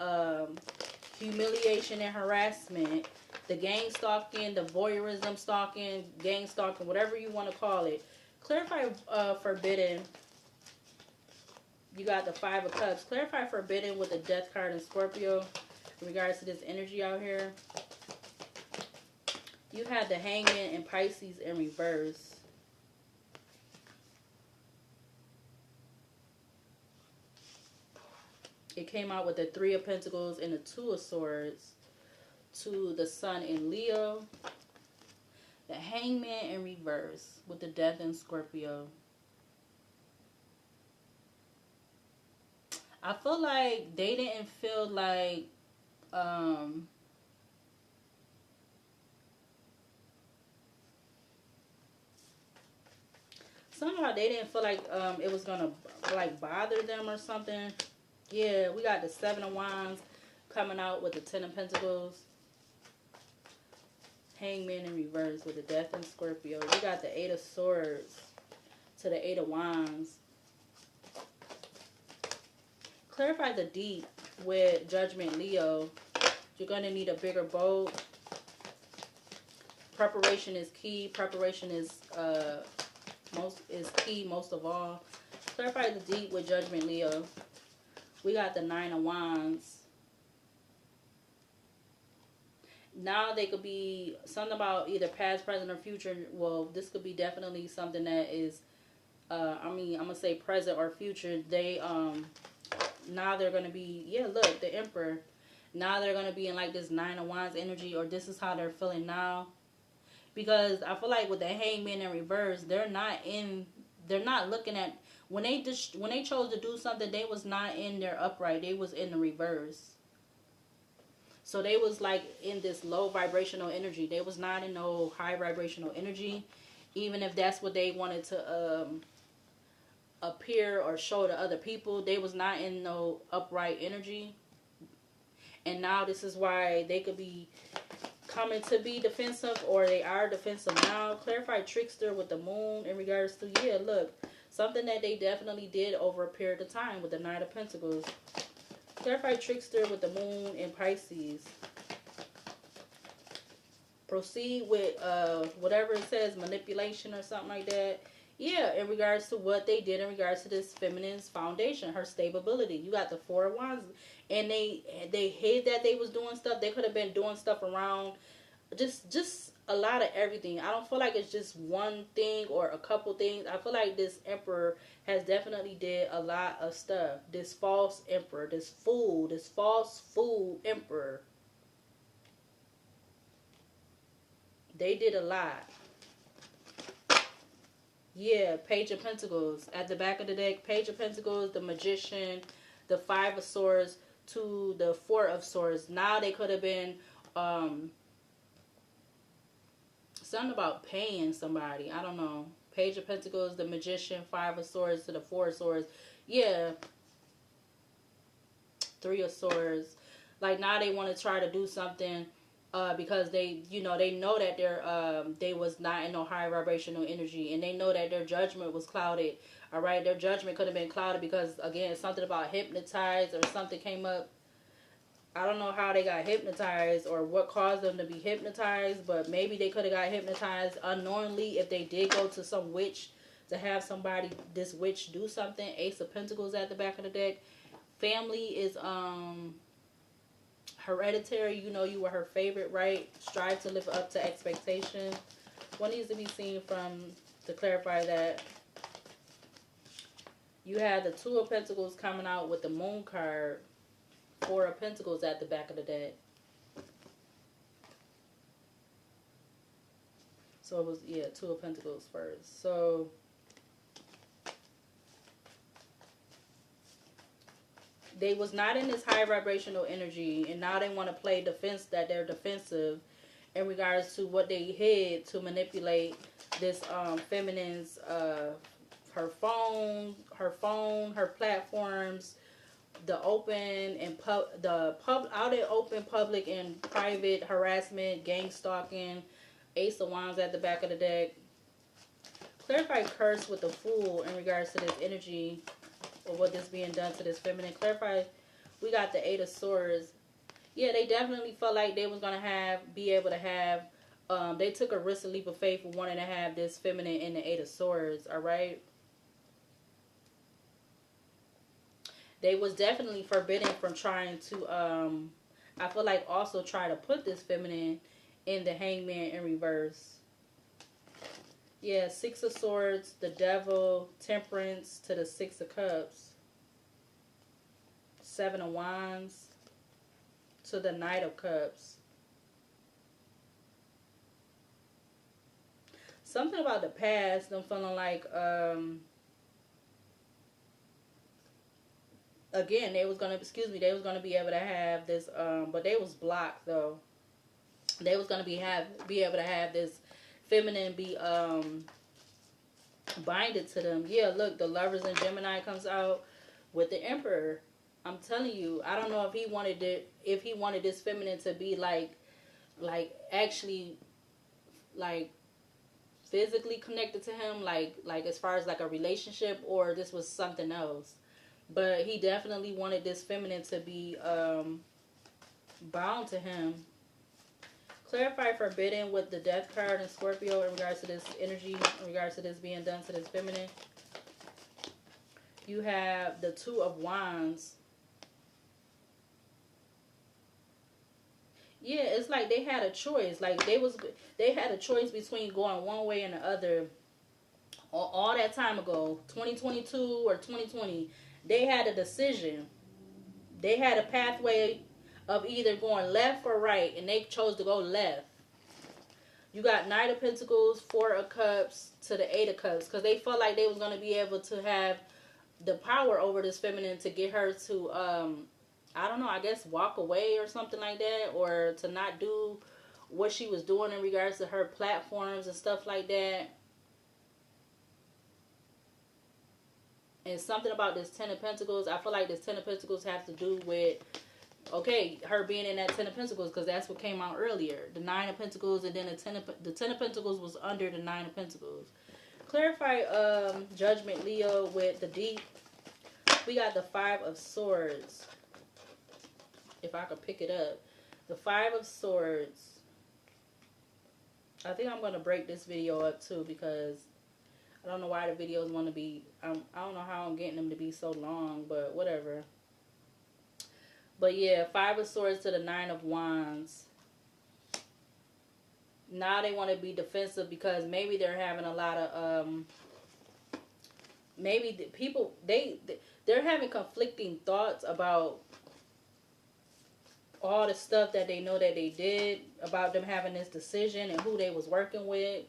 humiliation and harassment, the gang stalking, the voyeurism stalking, gang stalking, whatever you want to call it. Clarify forbidden. You got the Five of Cups. Clarify forbidden with the Death card in Scorpio in regards to this energy out here. You had the Hangman and Pisces in reverse. It came out with the Three of Pentacles and the Two of Swords to the Sun in Leo. The Hangman in reverse with the Death in Scorpio. I feel like they didn't feel like somehow they didn't feel like it was gonna like bother them or something. Yeah, we got the Seven of Wands coming out with the Ten of Pentacles. Hangman in reverse with the Death in Scorpio. We got the Eight of Swords to the Eight of Wands. Clarify the Deep with Judgment Leo. You're going to need a bigger boat. Preparation is key. Preparation is most is key most of all. Clarify the deep with Judgment, Leo. We got the Nine of Wands. Now they could be something about either past, present, or future. Well, this could be definitely something that is, I'm gonna say present or future. They now they're gonna be, yeah, look, the Emperor. Now they're gonna be in like this Nine of Wands energy, or this is how they're feeling now. Because I feel like with the Hangman in reverse, they're not looking at when they chose to do something, they was not in their upright. They was in the reverse. So they was like in this low vibrational energy. They was not in no high vibrational energy, even if that's what they wanted to appear or show to other people. They was not in no upright energy. And now this is why they could be coming to be defensive, or they are defensive now. Clarify trickster with the moon in regards to, yeah, look, something that they definitely did over a period of time with the Knight of Pentacles. Clarify trickster with the moon in Pisces. Proceed with whatever it says, manipulation or something like that. Yeah, in regards to what they did in regards to this feminine's foundation, her stability. You got the Four of Wands, and they hid that they was doing stuff. They could have been doing stuff around just a lot of everything. I don't feel like it's just one thing or a couple things. I feel like this Emperor has definitely did a lot of stuff. This false Emperor, this false fool Emperor. They did a lot. Yeah, Page of Pentacles. At the back of the deck, Page of Pentacles, the Magician, the Five of Swords to the Four of Swords. Now they could have been something about paying somebody. I don't know. Page of Pentacles, the Magician, Five of Swords to the Four of Swords. Yeah. Three of Swords. Like now they want to try to do something because they know that they was not in no high vibrational energy, and they know that their judgment was clouded. All right, their judgment could have been clouded because, again, something about hypnotized or something came up. I don't know how they got hypnotized or what caused them to be hypnotized, but maybe they could have got hypnotized unknowingly if they did go to some witch to have this witch do something. Ace of Pentacles at the back of the deck. Family is hereditary. You were her favorite, right? Strive to live up to expectation. What needs to be seen to clarify that? You had the Two of Pentacles coming out with the Moon card. Four of Pentacles at the back of the deck. So it was, yeah, Two of Pentacles first. So they was not in this high vibrational energy, and now they want to play defense, that they're defensive in regards to what they hid to manipulate this feminine's her phone, her platforms, the open and out in open, public and private harassment, gang stalking. Ace of Wands at the back of the deck. Clarify curse with the Fool in regards to this energy, or what is being done to this feminine. Clarify, we got the Eight of Swords. Yeah, they definitely felt like they was going to be able to have, they took a risk, a leap of faith for wanting to have this feminine in the Eight of Swords, all right? They was definitely forbidden from trying to, I feel like, also try to put this feminine in the Hangman in reverse. Yeah, Six of Swords, the Devil, Temperance to the Six of Cups. Seven of Wands to the Knight of Cups. Something about the past, them feeling like, again, they was going to be able to have this, but they was blocked, though. They was going to be able to have this feminine be binded to them. Yeah, look, the Lovers in Gemini comes out with the Emperor. I'm telling you, I don't know if he wanted this feminine to be like actually like physically connected to him, like as far as like a relationship, or this was something else. But he definitely wanted this feminine to be bound to him. Clarify forbidden with the death card in Scorpio in regards to this energy, in regards to this being done to this feminine. You have the Two of Wands. Yeah, it's like they had a choice. Like they had a choice between going one way and the other. All that time ago, 2022 or 2020, they had a decision. They had a pathway of either going left or right, and they chose to go left. You got Knight of Pentacles, Four of Cups to the Eight of Cups, because they felt like they was going to be able to have the power over this feminine to get her to, I don't know, I guess walk away or something like that, or to not do what she was doing in regards to her platforms and stuff like that. And something about this Ten of Pentacles, I feel like this Ten of Pentacles has to do with, okay, her being in that Ten of Pentacles, because that's what came out earlier. The Nine of Pentacles, and then the Ten of Pentacles was under the Nine of Pentacles. Clarify Judgment, Leo, with the Deep. We got the Five of Swords. If I could pick it up. The Five of Swords. I think I'm going to break this video up too, because I don't know why the videos want to be, I don't know how I'm getting them to be so long, but whatever. But yeah, Five of Swords to the Nine of Wands. Now they want to be defensive because maybe they're having a lot of, maybe the people, they're having conflicting thoughts about all the stuff that they know that they did, about them having this decision and who they was working with.